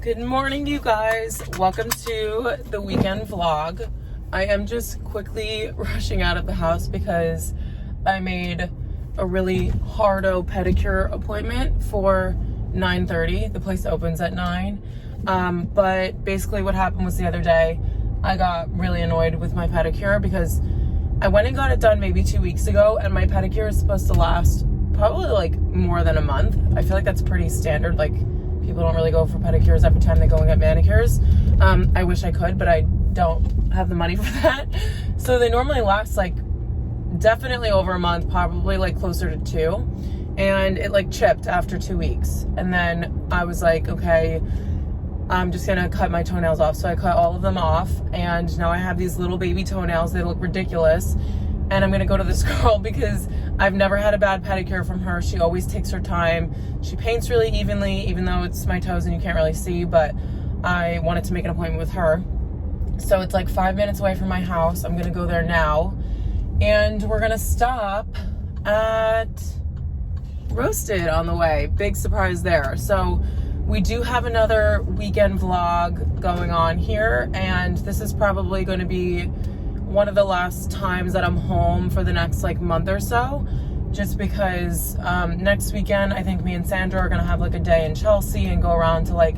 Good morning, you guys. Welcome to the weekend vlog. I am just quickly rushing out of the house because I made a really hardo pedicure appointment for 9:30. The place opens at 9. But basically what happened was the other day, I got really annoyed with my pedicure because I went and got it done maybe 2 weeks ago, and my pedicure is supposed to last probably like more than a month. I feel like that's pretty standard. Like, people don't really go for pedicures every time they go and get manicures. I wish I could, but I don't have the money for that. So they normally last like definitely over a month, probably like closer to 2. And it like chipped after 2 weeks. And then I was like, okay, I'm just gonna cut my toenails off. So I cut all of them off, and now I have these little baby toenails. They look ridiculous. And I'm gonna go to this girl because I've never had a bad pedicure from her. She always takes her time. She paints really evenly, even though it's my toes and you can't really see, but I wanted to make an appointment with her. So it's like 5 minutes away from my house. I'm gonna go there now. And we're gonna stop at Roasted on the way. Big surprise there. So we do have another weekend vlog going on here, and this is probably gonna be one of the last times that I'm home for the next like month or so, just because next weekend I think me and Sandra are gonna have like a day in Chelsea and go around to like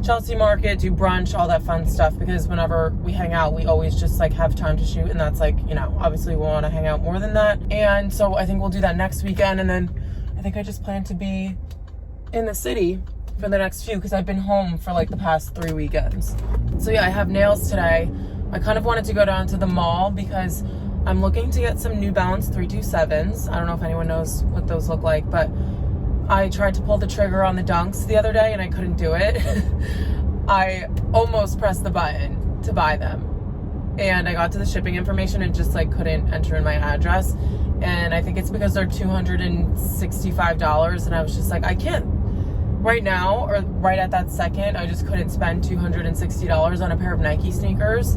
Chelsea Market, do brunch, all that fun stuff, because whenever we hang out we always just like have time to shoot, and that's like, you know, obviously we want to hang out more than that. And so I think we'll do that next weekend, and then I think I just plan to be in the city for the next few because I've been home for like the past 3 weekends. So yeah, I have nails today. I kind of wanted to go down to the mall because I'm looking to get some New Balance 327s. I don't know if anyone knows what those look like, but I tried to pull the trigger on the Dunks the other day and I couldn't do it. I almost pressed the button to buy them, and I got to the shipping information and just like couldn't enter in my address. And I think it's because they're $265, and I was just like, I can't right now, or right at that second, I just couldn't spend $260 on a pair of Nike sneakers.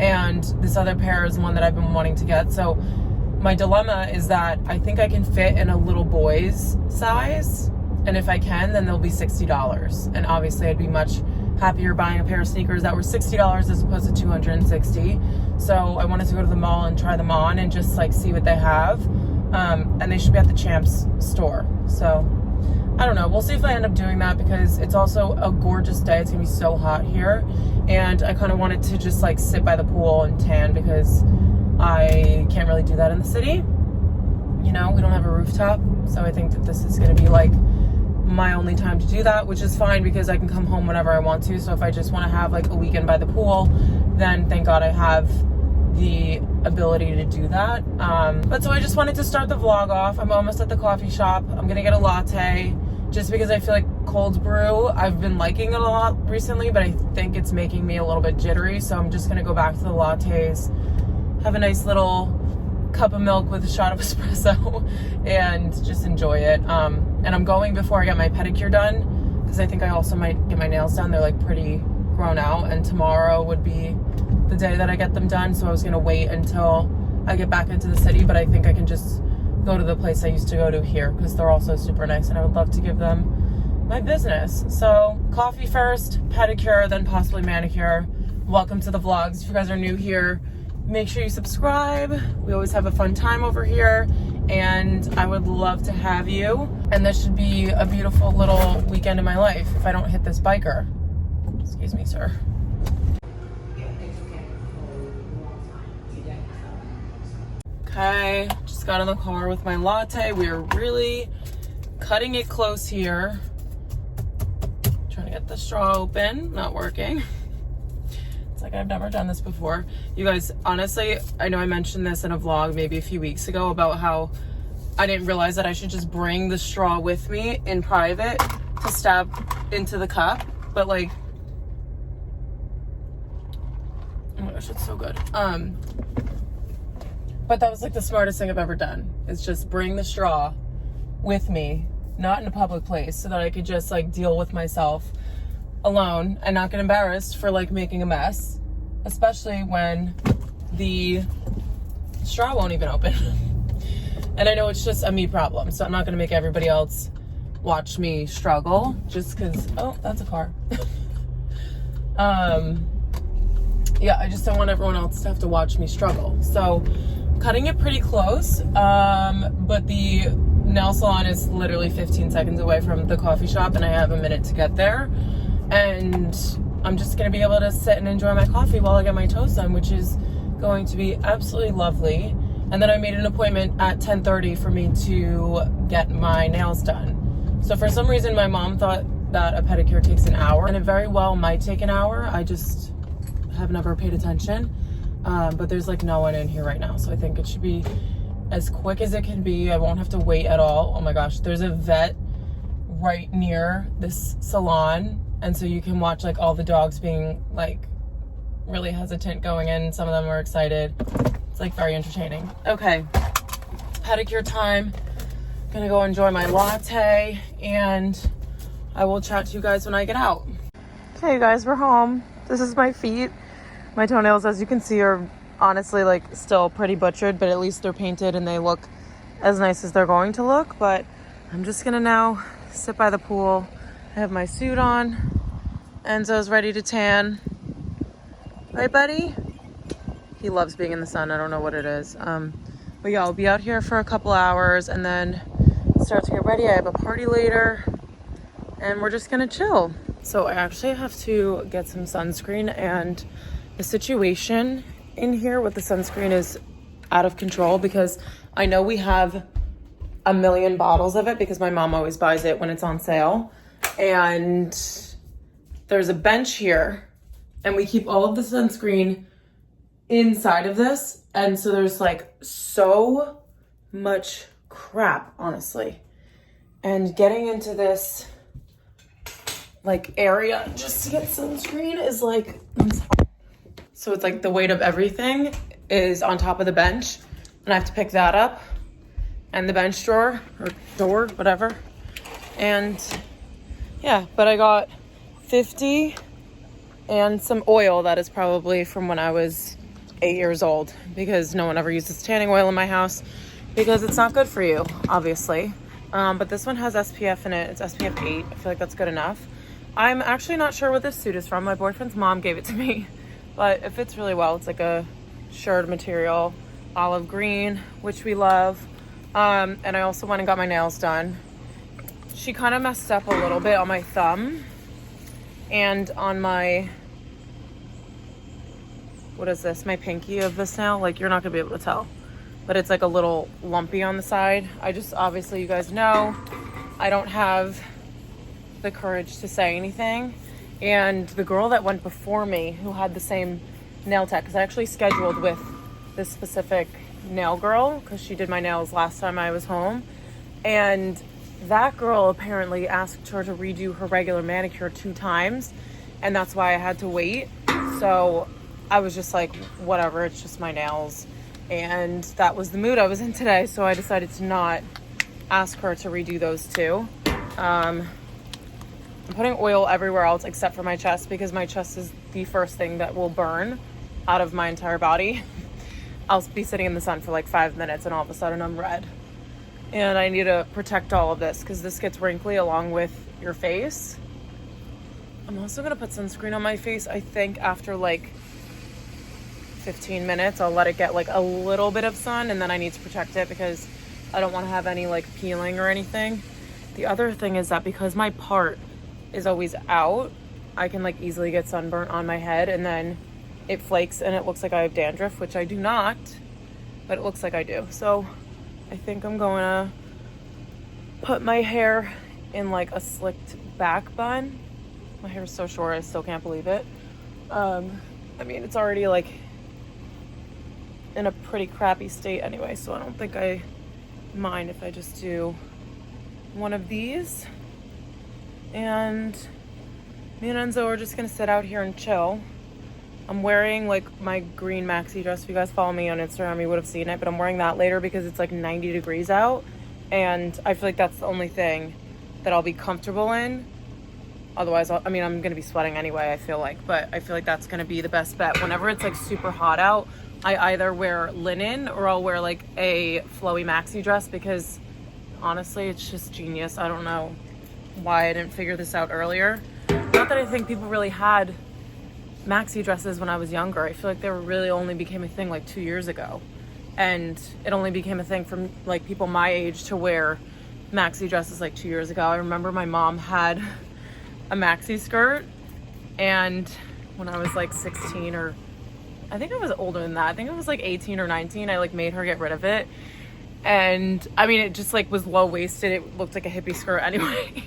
And this other pair is one that I've been wanting to get. So my dilemma is that I think I can fit in a little boy's size, and if I can, then they'll be $60. And obviously I'd be much happier buying a pair of sneakers that were $60 as opposed to $260. So I wanted to go to the mall and try them on and just like see what they have. And they should be at the Champs store. So I don't know. We'll see if I end up doing that, because it's also a gorgeous day. It's gonna be so hot here, and I kind of wanted to just like sit by the pool and tan, because I can't really do that in the city. You know, we don't have a rooftop, so I think that this is gonna be like my only time to do that, which is fine because I can come home whenever I want to. So if I just want to have like a weekend by the pool, then thank God I have the ability to do that. But so I just wanted to start the vlog off. I'm almost at the coffee shop. I'm gonna get a latte, just because I feel like cold brew, I've been liking it a lot recently, but I think it's making me a little bit jittery. So I'm just gonna go back to the lattes, have a nice little cup of milk with a shot of espresso, and just enjoy it. And I'm going before I get my pedicure done, because I think I also might get my nails done. They're like pretty grown out, and tomorrow would be the day that I get them done. So I was gonna wait until I get back into the city, but I think I can just go to the place I used to go to here, because they're also super nice, and I would love to give them my business. So coffee first, pedicure, then possibly manicure. Welcome to the vlogs. If you guys are new here, make sure you subscribe. We always have a fun time over here, and I would love to have you. And this should be a beautiful little weekend in my life if I don't hit this biker. Excuse me, sir. Okay, just got in the car with my latte. We are really cutting it close here. Trying to get the straw open, not working. It's like I've never done this before. You guys, honestly, I know I mentioned this in a vlog maybe a few weeks ago about how I didn't realize that I should just bring the straw with me in private to stab into the cup, but like, oh my gosh, it's so good. But that was like the smartest thing I've ever done, is just bring the straw with me, not in a public place, so that I could just like deal with myself alone and not get embarrassed for like making a mess, especially when the straw won't even open. And I know it's just a me problem, so I'm not gonna make everybody else watch me struggle just because, oh, that's a car. Yeah, I just don't want everyone else to have to watch me struggle. So cutting it pretty close, but the nail salon is literally 15 seconds away from the coffee shop, and I have a minute to get there. And I'm just gonna be able to sit and enjoy my coffee while I get my toes done, which is going to be absolutely lovely. And then I made an appointment at 10:30 for me to get my nails done. So for some reason, my mom thought that a pedicure takes an hour, and it very well might take an hour. I just have never paid attention. But there's like no one in here right now, so I think it should be as quick as it can be. I won't have to wait at all. Oh my gosh, there's a vet right near this salon, and so you can watch like all the dogs being like really hesitant going in. Some of them are excited. It's like very entertaining. Okay, pedicure time. Gonna go enjoy my latte, and I will chat to you guys when I get out. Okay, you guys, we're home. This is my feet. My toenails, as you can see, are honestly like still pretty butchered, but at least they're painted and they look as nice as they're going to look. But I'm just gonna now sit by the pool. I have my suit on. Enzo's ready to tan. Right, buddy? He loves being in the sun. I don't know what it is. But yeah, I'll be out here for a couple hours and then start to get ready. I have a party later and we're just gonna chill. So I actually have to get some sunscreen, and the situation in here with the sunscreen is out of control because I know we have a million bottles of it because my mom always buys it when it's on sale. And there's a bench here and we keep all of the sunscreen inside of this. And so there's like so much crap, honestly. And getting into this like area just to get sunscreen is like, so it's like the weight of everything is on top of the bench and I have to pick that up and the bench drawer or door, whatever. And yeah, but I got 50 and some oil that is probably from when I was 8 years old because no one ever uses tanning oil in my house because it's not good for you, obviously. But this one has SPF in it. It's SPF 8. I feel like that's good enough. I'm actually not sure what this suit is from. My boyfriend's mom gave it to me, but it fits really well. It's like a shirred material, olive green, which we love. And I also went and got my nails done. She kind of messed up a little bit on my thumb and on my, what is this? My pinky of this nail. Like, you're not gonna be able to tell, but it's like a little lumpy on the side. I just, obviously you guys know, I don't have the courage to say anything. And the girl that went before me who had the same nail tech, because I actually scheduled with this specific nail girl because she did my nails last time I was home, and that girl apparently asked her to redo her regular manicure 2 times, and that's why I had to wait. So I was just like, whatever, it's just my nails. And that was the mood I was in today, so I decided to not ask her to redo those 2. I'm putting oil everywhere else except for my chest because my chest is the first thing that will burn out of my entire body. I'll be sitting in the sun for like 5 minutes and all of a sudden I'm red. And I need to protect all of this because this gets wrinkly along with your face. I'm also gonna put sunscreen on my face, I think after like 15 minutes. I'll let it get like a little bit of sun and then I need to protect it because I don't want to have any like peeling or anything. The other thing is that because my part is always out, I can like easily get sunburnt on my head and then it flakes and it looks like I have dandruff, which I do not, but it looks like I do. So I think I'm going to put my hair in like a slicked back bun. My hair is so short, I still can't believe it. I mean, it's already like in a pretty crappy state anyway, so I don't think I mind if I just do one of these. And me and Enzo are just gonna sit out here and chill. I'm wearing like my green maxi dress. If you guys follow me on Instagram, you would have seen it, but I'm wearing that later because it's like 90 degrees out and I feel like that's the only thing that I'll be comfortable in. Otherwise, I'm gonna be sweating anyway, I feel like, but I feel like that's gonna be the best bet. Whenever it's like super hot out, I either wear linen or I'll wear like a flowy maxi dress because honestly, it's just genius. I don't know why I didn't figure this out earlier. Not that I think people really had maxi dresses when I was younger. I feel like they really only became a thing like 2 years ago. And it only became a thing for like people my age to wear maxi dresses like 2 years ago. I remember my mom had a maxi skirt, and when I was like 16, or I think I was older than that, I think I was like 18 or 19, I like made her get rid of it. And I mean, it just like was low-waisted. It looked like a hippie skirt anyway.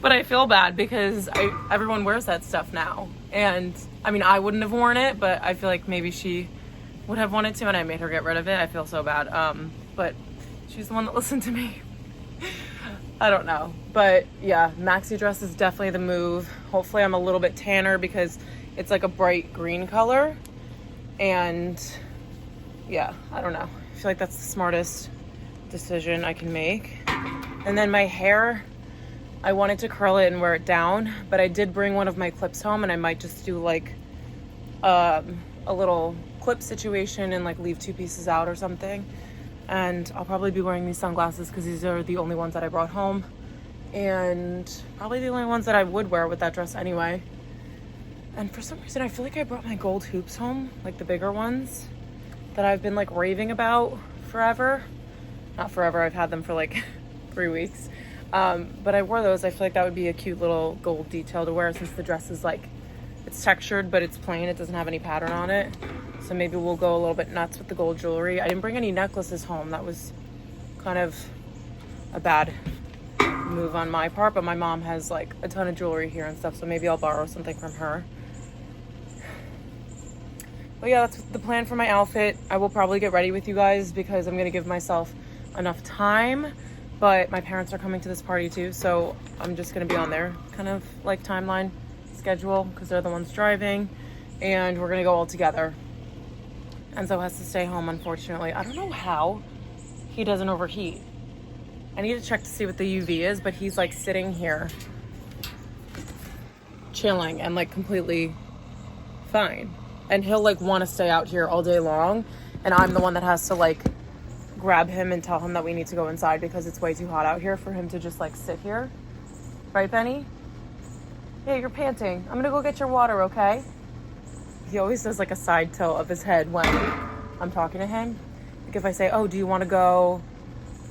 But I feel bad because everyone wears that stuff now. And I mean, I wouldn't have worn it, but I feel like maybe she would have wanted to, and I made her get rid of it. I feel so bad. But she's the one that listened to me. I don't know. But yeah, maxi dress is definitely the move. Hopefully I'm a little bit tanner because it's like a bright green color. And yeah, I don't know. I feel like that's the smartest decision I can make. And then my hair, I wanted to curl it and wear it down, but I did bring one of my clips home, and I might just do like a little clip situation and like leave 2 pieces out or something. And I'll probably be wearing these sunglasses because these are the only ones that I brought home, and probably the only ones that I would wear with that dress anyway. And for some reason I feel like I brought my gold hoops home, like the bigger ones that I've been like raving about forever. Not forever, I've had them for like 3 weeks. But I wore those. I feel like that would be a cute little gold detail to wear, since the dress is like, it's textured, but it's plain. It doesn't have any pattern on it. So maybe we'll go a little bit nuts with the gold jewelry. I didn't bring any necklaces home. That was kind of a bad move on my part, but my mom has like a ton of jewelry here and stuff, so maybe I'll borrow something from her. But yeah, that's the plan for my outfit. I will probably get ready with you guys because I'm gonna give myself enough time, but my parents are coming to this party too, so I'm just gonna be on their kind of like timeline schedule because they're the ones driving, and we're gonna go all together. Enzo has to stay home, unfortunately. I don't know how he doesn't overheat. I need to check to see what the UV is, but he's like sitting here chilling and like completely fine. And he'll like want to stay out here all day long, and I'm the one that has to like grab him and tell him that we need to go inside because it's way too hot out here for him to just like sit here. Right, Benny? Yeah, you're panting. I'm gonna go get your water, okay? He always does like a side tilt of his head when I'm talking to him. Like if I say, oh, do you want to go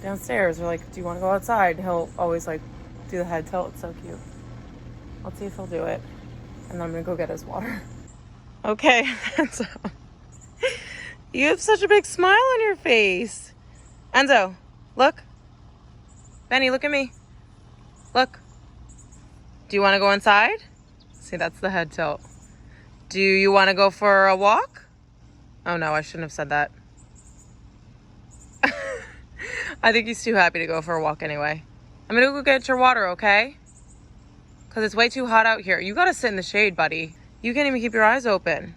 downstairs? Or like, do you want to go outside? He'll always like do the head tilt. It's so cute. Let's see if he'll do it. And then I'm gonna go get his water. Okay, Enzo. You have such a big smile on your face. Enzo, look. Benny, look at me. Look. Do you want to go inside? See, that's the head tilt. Do you want to go for a walk? Oh no, I shouldn't have said that. I think he's too happy to go for a walk anyway. I'm gonna go get your water, okay? Because it's way too hot out here. You gotta sit in the shade, buddy. You can't even keep your eyes open.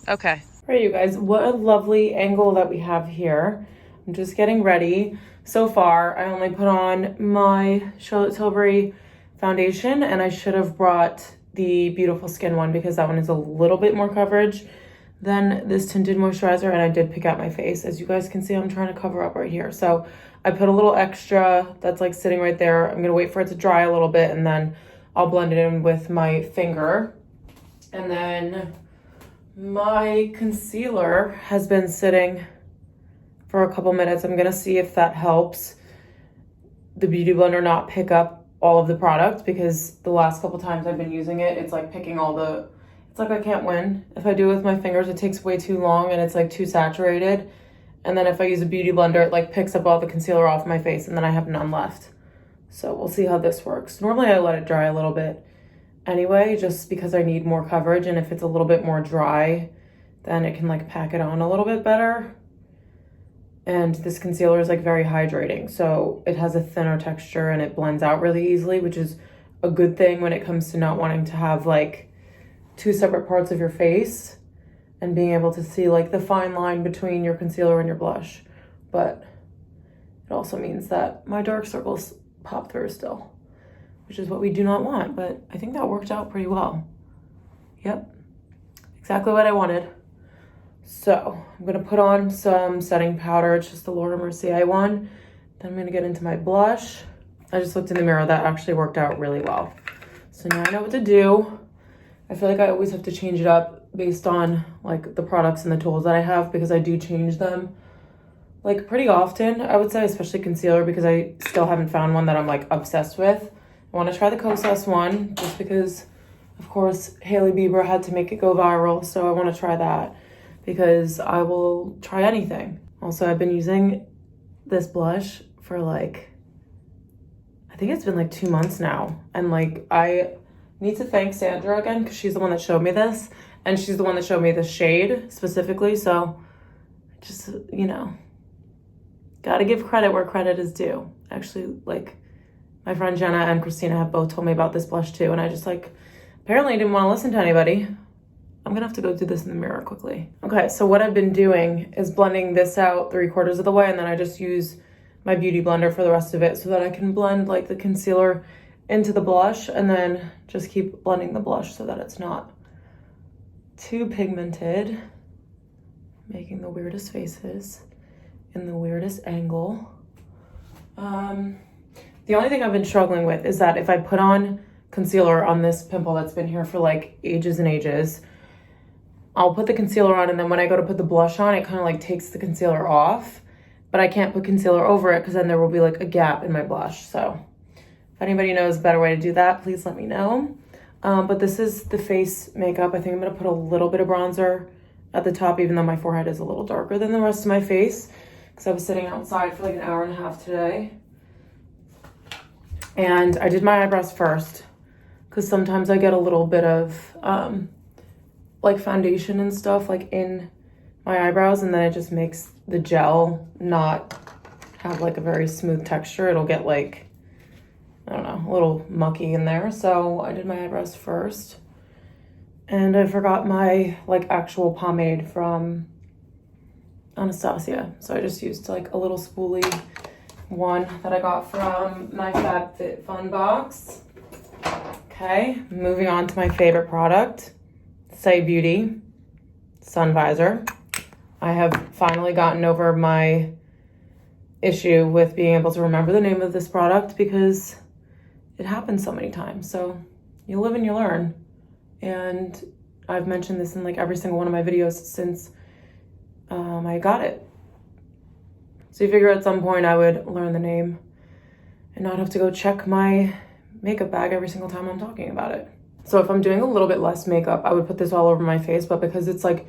Okay. All right, you guys, what a lovely angle that we have here. I'm just getting ready. So far, I only put on my Charlotte Tilbury foundation, and I should have brought the Beautiful Skin one because that one is a little bit more coverage than this tinted moisturizer, and I did pick out my face. As you guys can see, I'm trying to cover up right here. So I put a little extra that's like sitting right there. I'm gonna wait for it to dry a little bit, and then I'll blend it in with my finger. And then my concealer has been sitting for a couple minutes. I'm gonna see if that helps the Beauty Blender not pick up all of the product, because the last couple times I've been using it, it's like picking all the, it's like I can't win. If I do it with my fingers, it takes way too long and it's like too saturated. And then if I use a Beauty Blender, it like picks up all the concealer off my face and then I have none left. So we'll see how this works. Normally I let it dry a little bit anyway, just because I need more coverage, and if it's a little bit more dry, then it can like pack it on a little bit better. And this concealer is like very hydrating, so it has a thinner texture and it blends out really easily, which is a good thing when it comes to not wanting to have like 2 separate parts of your face and being able to see like the fine line between your concealer and your blush. But it also means that my dark circles pop through still, which is what we do not want, but I think that worked out pretty well. Yep, exactly what I wanted. So I'm gonna put on some setting powder. It's just the Laura Mercier one. Then I'm gonna get into my blush. I just looked in the mirror. That actually worked out really well. So now I know what to do. I feel like I always have to change it up based on like the products and the tools that I have, because I do change them like pretty often, I would say, especially concealer, because I still haven't found one that I'm like obsessed with. I want to try the Kosas one just because, of course, Hailey Bieber had to make it go viral, so I want to try that because I will try anything. Also, I've been using this blush for like, I think it's been like 2 months now, and like I need to thank Sandra again because she's the one that showed me this, and she's the one that showed me the shade specifically, so just, you know, gotta give credit where credit is due. Actually, like, my friend Jenna and Christina have both told me about this blush too, and I just like, apparently didn't want to listen to anybody. I'm gonna have to go do this in the mirror quickly. Okay, so what I've been doing is blending this out 3/4 of the way, and then I just use my beauty blender for the rest of it so that I can blend like the concealer into the blush, and then just keep blending the blush so that it's not too pigmented. Making the weirdest faces in the weirdest angle. The only thing I've been struggling with is that if I put on concealer on this pimple that's been here for like ages and ages, I'll put the concealer on, and then when I go to put the blush on, it kind of like takes the concealer off, but I can't put concealer over it because then there will be like a gap in my blush. So if anybody knows a better way to do that, please let me know. But this is the face makeup. I think I'm gonna put a little bit of bronzer at the top, even though my forehead is a little darker than the rest of my face, because I was sitting outside for like an hour and a half today. And I did my eyebrows first, because sometimes I get a little bit of like foundation and stuff like in my eyebrows, and then it just makes the gel not have like a very smooth texture. It'll get like, I don't know, a little mucky in there. So I did my eyebrows first. And I forgot my like actual pomade from Anastasia. So I just used like a little spoolie one that I got from my FabFitFun box. Okay, moving on to my favorite product, Say Beauty Sun Visor. I have finally gotten over my issue with being able to remember the name of this product because it happens so many times. So you live and you learn. And I've mentioned this in like every single one of my videos since I got it. So you figure at some point I would learn the name and not have to go check my makeup bag every single time I'm talking about it. So if I'm doing a little bit less makeup, I would put this all over my face, but because it's like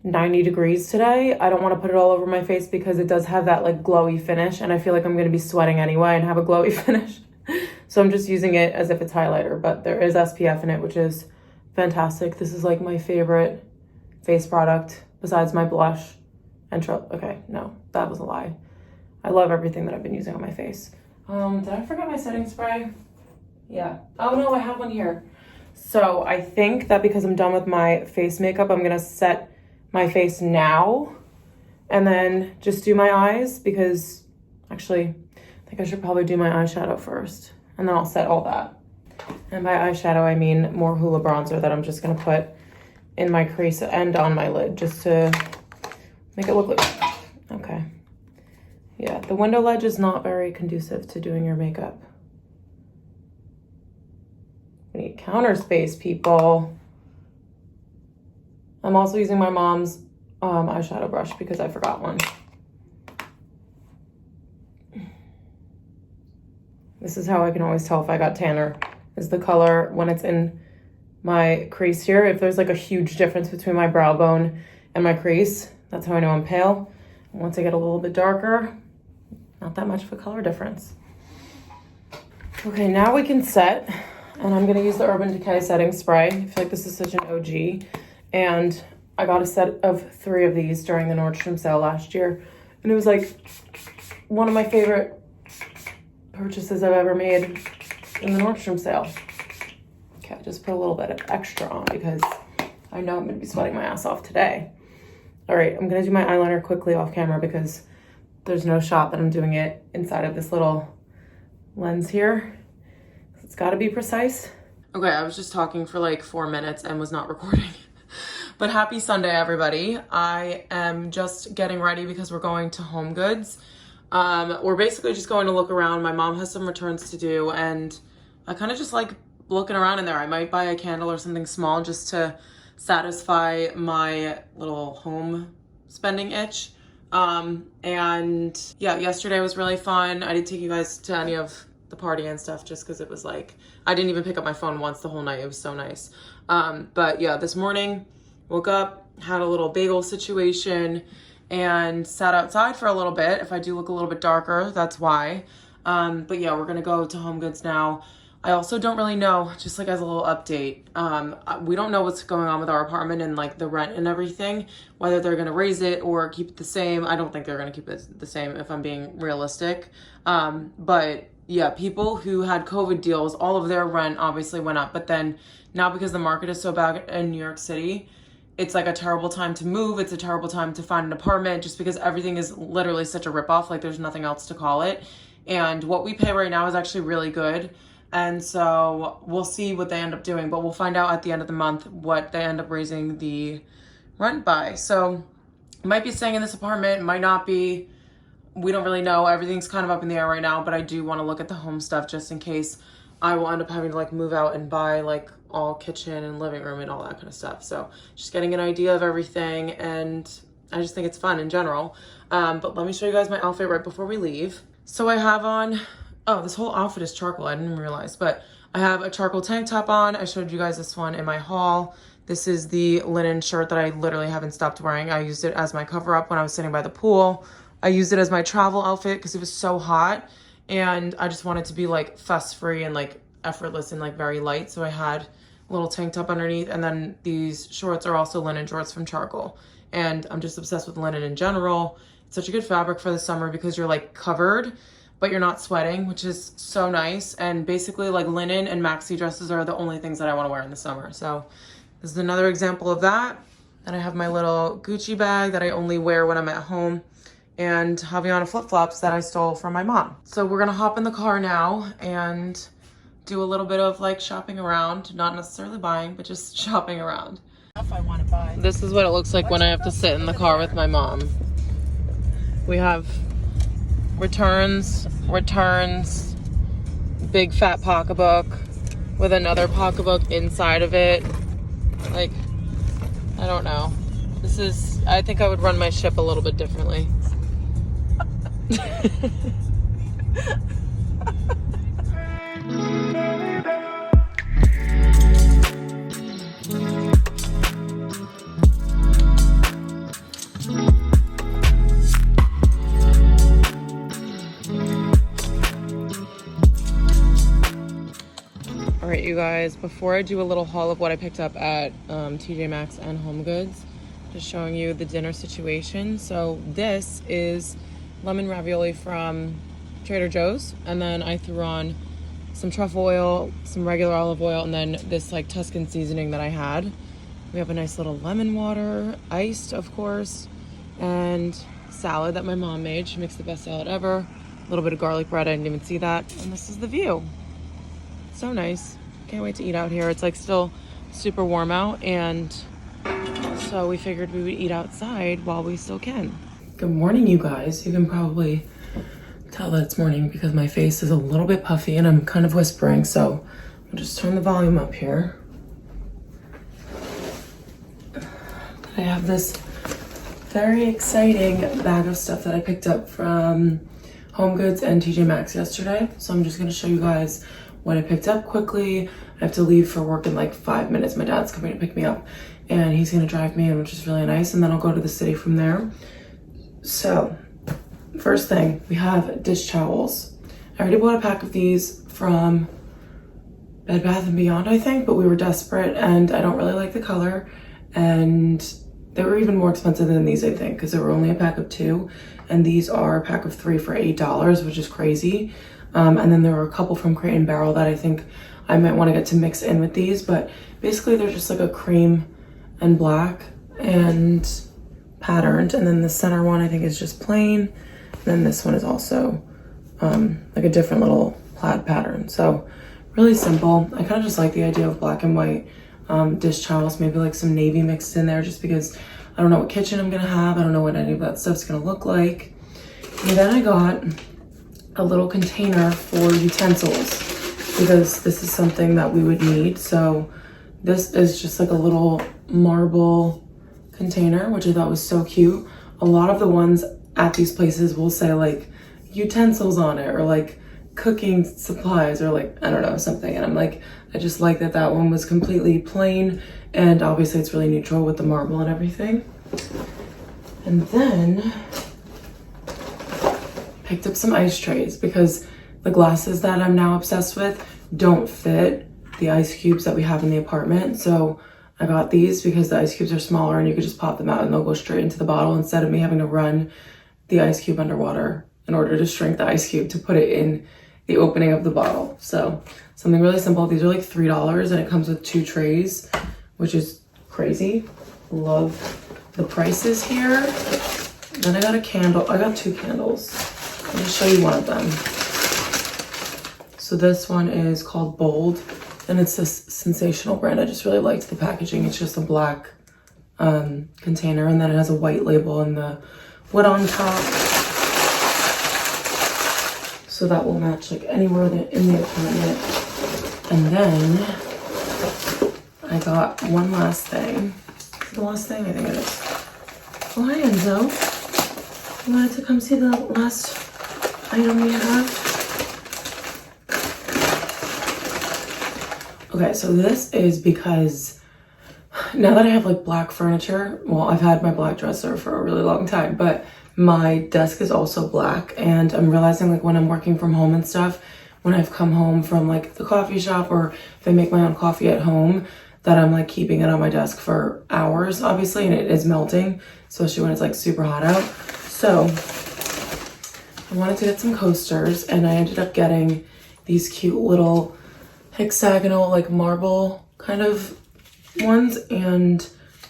90 degrees today, I don't want to put it all over my face because it does have that like glowy finish, and I feel like I'm going to be sweating anyway and have a glowy finish. So I'm just using it as if it's highlighter, but there is SPF in it, which is fantastic. This is like my favorite face product besides my blush and okay, no, that was a lie. I love everything that I've been using on my face. Did I forget my setting spray? Yeah. Oh no, I have one here. So I think that because I'm done with my face makeup, I'm gonna set my face now and then just do my eyes, because actually I think I should probably do my eyeshadow first and then I'll set all that. And by eyeshadow, I mean more Hoola bronzer that I'm just gonna put in my crease and on my lid just to make it look like, okay. Yeah, the window ledge is not very conducive to doing your makeup. We need counter space, people. I'm also using my mom's eyeshadow brush because I forgot one. This is how I can always tell if I got tanner, is the color when it's in my crease here. If there's like a huge difference between my brow bone and my crease, that's how I know I'm pale. And once I get a little bit darker, not that much of a color difference. Okay, now we can set, and I'm gonna use the Urban Decay setting spray. I feel like this is such an OG, and I got a set of 3 of these during the Nordstrom sale last year, and it was like one of my favorite purchases I've ever made in the Nordstrom sale. Okay, just put a little bit of extra on because I know I'm gonna be sweating my ass off today. All right, I'm gonna do my eyeliner quickly off camera because there's no shot that I'm doing it inside of this little lens here. It's gotta be precise. Okay, I was just talking for like 4 minutes and was not recording. But happy Sunday, everybody. I am just getting ready because we're going to Home Goods. We're basically just going to look around. My mom has some returns to do, and I kind of just like looking around in there. I might buy a candle or something small just to satisfy my little home spending itch. And yeah, yesterday was really fun. I didn't take you guys to any of the party and stuff just because it was like, I didn't even pick up my phone once the whole night. It was so nice. But yeah, this morning, woke up, had a little bagel situation, and sat outside for a little bit. If I do look a little bit darker, that's why. But yeah, we're gonna go to Home Goods now. I also don't really know, just like as a little update, we don't know what's going on with our apartment and like the rent and everything, whether they're gonna raise it or keep it the same. I don't think they're gonna keep it the same if I'm being realistic. But yeah, people who had COVID deals, all of their rent obviously went up. But then now because the market is so bad in New York City, it's like a terrible time to move. It's a terrible time to find an apartment just because everything is literally such a ripoff. Like there's nothing else to call it. And what we pay right now is actually really good. And so we'll see what they end up doing, but we'll find out at the end of the month what they end up raising the rent by. So might be staying in this apartment, might not be. We don't really know. Everything's kind of up in the air right now, but I do want to look at the home stuff just in case I will end up having to like move out and buy like all kitchen and living room and all that kind of stuff. So just getting an idea of everything, and I just think it's fun in general. But let me show you guys my outfit right before we leave. So I have on, oh, this whole outfit is charcoal. I didn't even realize, but I have a charcoal tank top on. I showed you guys this one in my haul. This is the linen shirt that I literally haven't stopped wearing. I used it as my cover up when I was sitting by the pool. I used it as my travel outfit because it was so hot and I just wanted to be like fuss free and like effortless and like very light. So I had a little tank top underneath, and then these shorts are also linen shorts from Charcoal. And I'm just obsessed with linen in general. It's such a good fabric for the summer because you're like covered, but you're not sweating, which is so nice. And basically like linen and maxi dresses are the only things that I want to wear in the summer. So this is another example of that. And I have my little Gucci bag that I only wear when I'm at home, and Havaiana flip-flops that I stole from my mom. So we're gonna hop in the car now and do a little bit of like shopping around, not necessarily buying, but just shopping around. If I want to buy. This is what it looks like when I have to sit in the car with my mom. We have returns, big fat pocketbook with another pocketbook inside of it. Like, I don't know. This is, I think I would run my ship a little bit differently. All right, you guys, before I do a little haul of what I picked up at TJ Maxx and Home Goods, just showing you the dinner situation. So this is lemon ravioli from Trader Joe's, and then I threw on some truffle oil, some regular olive oil, and then this like Tuscan seasoning that I had. We have a nice little lemon water, iced of course, and salad that my mom made. She makes the best salad ever. A little bit of garlic bread, I didn't even see that. And this is the view. So nice. Can't wait to eat out here. It's like still super warm out, and so we figured we would eat outside while we still can. Good morning, you guys. You can probably tell that it's morning because my face is a little bit puffy and I'm kind of whispering, so I'll just turn the volume up here. I have this very exciting bag of stuff that I picked up from Home Goods and TJ Maxx yesterday. So I'm just gonna show you guys what I picked up quickly. I have to leave for work in like 5 minutes. My dad's coming to pick me up and he's gonna drive me in, which is really nice. And then I'll go to the city from there. So first thing, we have dish towels. I already bought a pack of these from Bed Bath & Beyond, I think, but we were desperate and I don't really like the color. And they were even more expensive than these, I think, because they were only a pack of 2. And these are a pack of 3 for $8, which is crazy. And then there were a couple from Crate & Barrel that I think I might want to get to mix in with these. But basically they're just like a cream and black and patterned. And then the center one I think is just plain. And then this one is also like a different little plaid pattern. So really simple. I kind of just like the idea of black and white dish towels, maybe like some navy mixed in there, just because I don't know what kitchen I'm gonna have. I don't know what any of that stuff's gonna look like. And then I got a little container for utensils. because this is something that we would need. So this is just like a little marble container, which I thought was so cute. A lot of the ones at these places will say like utensils on it, or like cooking supplies, or like, I don't know, something. And I'm like, I just like that that one was completely plain, and obviously it's really neutral with the marble and everything. And then picked up some ice trays because the glasses that I'm now obsessed with don't fit the ice cubes that we have in the apartment. So I got these because the ice cubes are smaller and you could just pop them out and they'll go straight into the bottle, instead of me having to run the ice cube underwater in order to shrink the ice cube to put it in the opening of the bottle. So something really simple. These are like $3 and it comes with 2 trays, which is crazy. Love the prices here. Then I got a candle. I got 2 candles. I'll just show you one of them. So this one is called Bold, and it's this Sensational brand. I just really liked the packaging. It's just a black container, and then it has a white label and the wood on top. So that will match like anywhere in the apartment. And then I got one last thing. Is it the last thing? I think it is. Oh, hi Enzo. You wanted to come see the last item we have? Okay, so this is because now that I have like black furniture, well, I've had my black dresser for a really long time, but my desk is also black, and I'm realizing like when I'm working from home and stuff, when I've come home from like the coffee shop, or if I make my own coffee at home, that I'm like keeping it on my desk for hours, obviously, and it is melting, especially when it's like super hot out. So I wanted to get some coasters, and I ended up getting these cute little hexagonal like marble kind of ones. And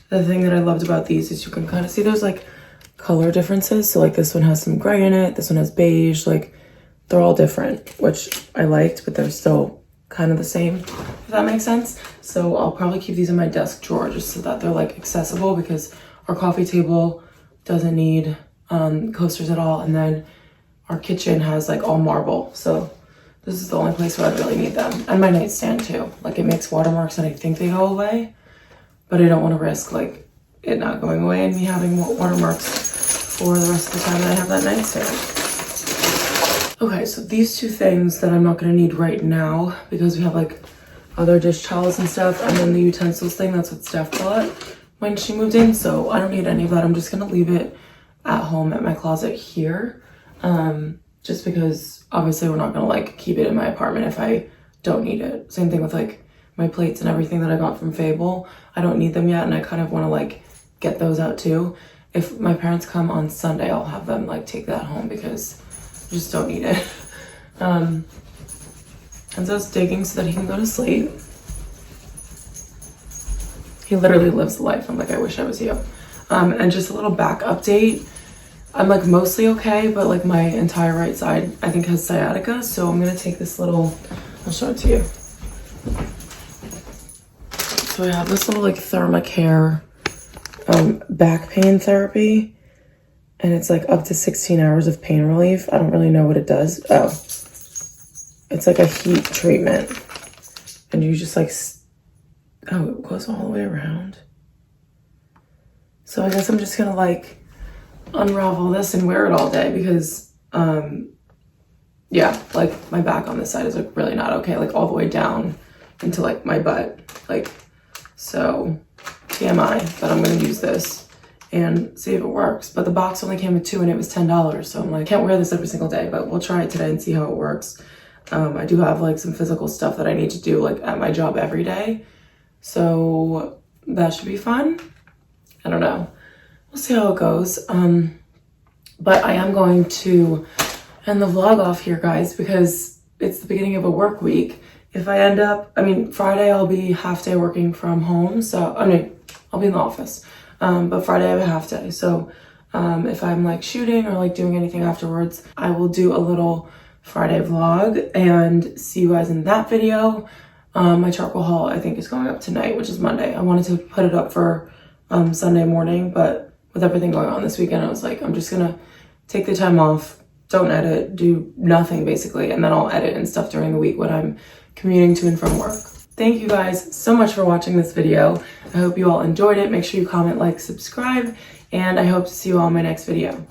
the thing that I loved about these is you can kind of see there's like color differences. So like this one has some gray in it, this one has beige, like they're all different, which I liked, but they're still kind of the same, if that makes sense. So I'll probably keep these in my desk drawer just so that they're like accessible, because our coffee table doesn't need coasters at all, and then our kitchen has like all marble, so this is the only place where I really need them. And my nightstand too. Like it makes watermarks and I think they go away, but I don't want to risk like it not going away and me having watermarks for the rest of the time that I have that nightstand. Okay, so these 2 things that I'm not going to need right now, because we have like other dish towels and stuff, and then the utensils thing, that's what Steph bought when she moved in, so I don't need any of that. I'm just going to leave it at home at my closet here. Just because obviously we're not gonna like keep it in my apartment if I don't need it. Same thing with like my plates and everything that I got from Fable. I don't need them yet, and I kind of want to like get those out too. If my parents come on Sunday, I'll have them like take that home because I just don't need it. And so it's digging so that he can go to sleep. He literally lives the life. I'm like, I wish I was you. And just a little back update. I'm like mostly okay, but like my entire right side I think has sciatica, so I'm gonna take this little, I'll show it to you. So I have this little like Thermacare back pain therapy, and it's like up to 16 hours of pain relief. I don't really know what it does. Oh, it's like a heat treatment, and you just like, oh, it goes all the way around. So I guess I'm just gonna like unravel this and wear it all day, because yeah, like my back on this side is like really not okay, like all the way down into like my butt, like, so TMI, but I'm gonna use this and see if it works. But the box only came with 2 and it was $10, so I'm like, can't wear this every single day, but we'll try it today and see how it works. I do have like some physical stuff that I need to do like at my job every day, so that should be fun. I don't know, we'll see how it goes. But I am going to end the vlog off here, guys, because it's the beginning of a work week. If I end up, I mean, Friday I'll be half day working from home, so I mean, I'll be in the office, but Friday I have a half day. So if I'm like shooting or like doing anything afterwards, I will do a little Friday vlog and see you guys in that video. My charcoal haul I think is going up tonight, which is Monday. I wanted to put it up for Sunday morning, but with everything going on this weekend, I was like, I'm just gonna take the time off, don't edit, do nothing basically, and then I'll edit and stuff during the week when I'm commuting to and from work. Thank you guys so much for watching this video. I hope you all enjoyed it. Make sure you comment, like, subscribe, and I hope to see you all in my next video.